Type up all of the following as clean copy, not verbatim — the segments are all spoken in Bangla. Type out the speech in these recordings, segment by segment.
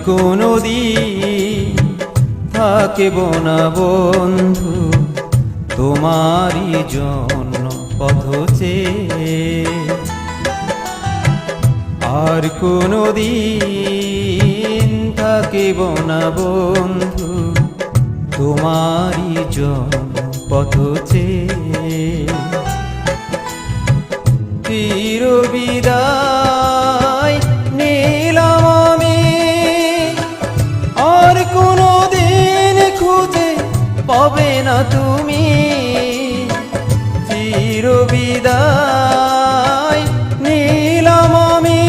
কোনো দিন থাকিব না বন্ধু তোমারই জন্য পথ চেয়ে। আর কোনো দিন থাকিব না বন্ধু তোমারই জন্য পথ চেয়ে। চির বিদায় নিলাম আমি, আর কোনো দিন খুঁজে পাবে না তুমি। চির বিদায় নিলাম আমি,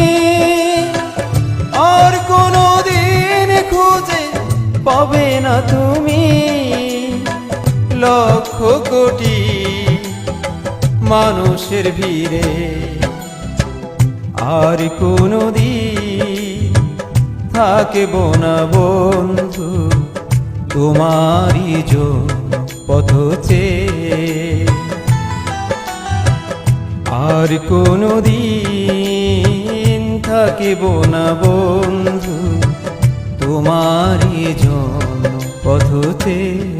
আর কোনো দিন খুঁজে পাবে না তুমি। লক্ষ কোটি মানুষের ভিড়ে আর কোনো দিন থাকিব না বন্ধু তোমারই জন্য পথ চেয়ে। আর কোনো দিন থাকিব না বন্ধু তোমারই জন্য পথ চেয়ে।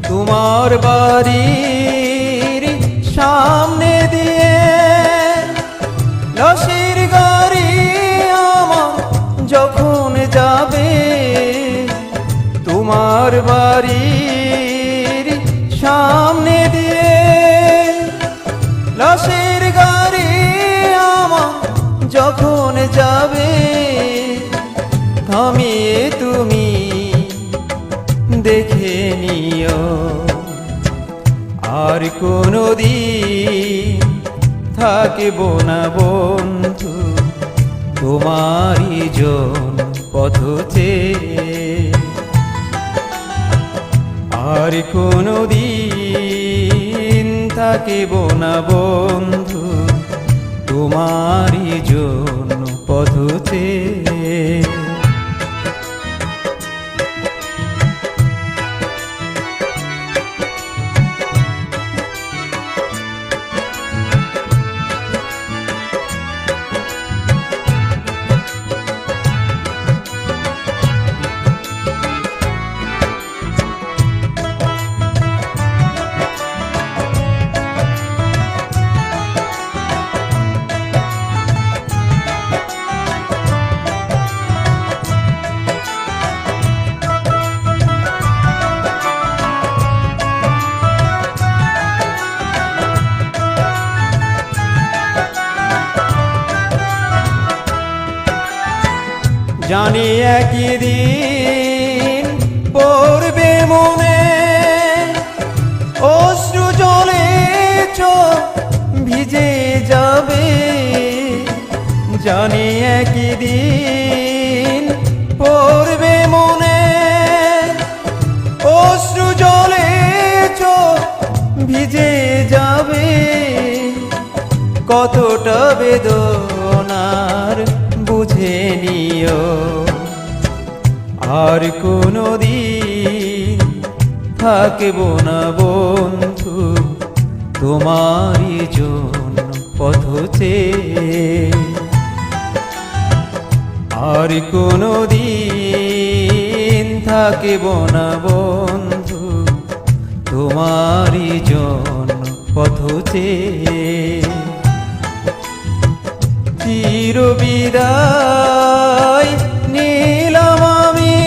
তোমার বাড়ির সামনে দিয়ে লসির গাড়ি আমার যখন যাবে, তোমার বাড়ির সামনে দিয়ে লসির গাড়ি আমার যখন যাবে, থামিয়ে তুমি দেখে নিও। আর কোনো দিন থাকিব না বন্ধু তোমারই জন্য পথ চেয়ে। আর কোনো দিন থাকিব না বন্ধু তোমারই জন্য পথ চেয়ে। জানি একদিন পড়বে মনে অশ্রু জলে চোখ ভিজে যাবে। জানি একদিন পড়বে মনে অশ্রু জলে চোখ ভিজে যাবে। কতটা বেদনার বুঝে নিও। আর কোনো দিন থাকিব না বন্ধু তোমারই জন্য পথ চেয়ে। আর কোনো দিন থাকিব না বন্ধু তোমারই জন্য পথ চেয়ে। চির বিদায় নিলাম আমি,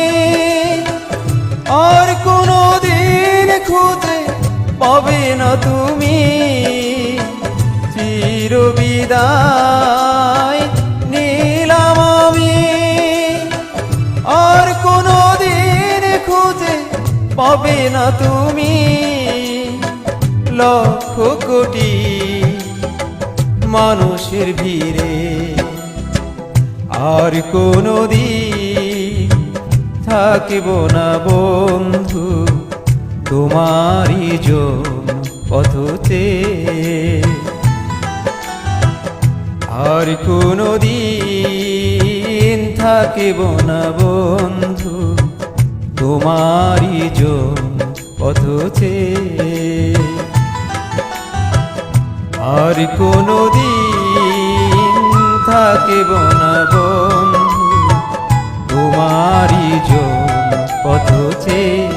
আর কোনো দিন খুঁজে পাবে না তুমি। চির বিদায় নিলাম আমি, আর কোনো দিন খুঁজে পাবে না তুমি। লক্ষ কোটি মানুষের ভিড়ে আর কোনো দিন থাকিব না বন্ধু তোমারই জন্য পথ চেয়ে। আর কোনো দিন থাকিব না বন্ধু তোমারই জন পথ চেয়ে। আর কোনো দিন থাকিব না বন্ধু তোমারই জন পথ চেয়ে।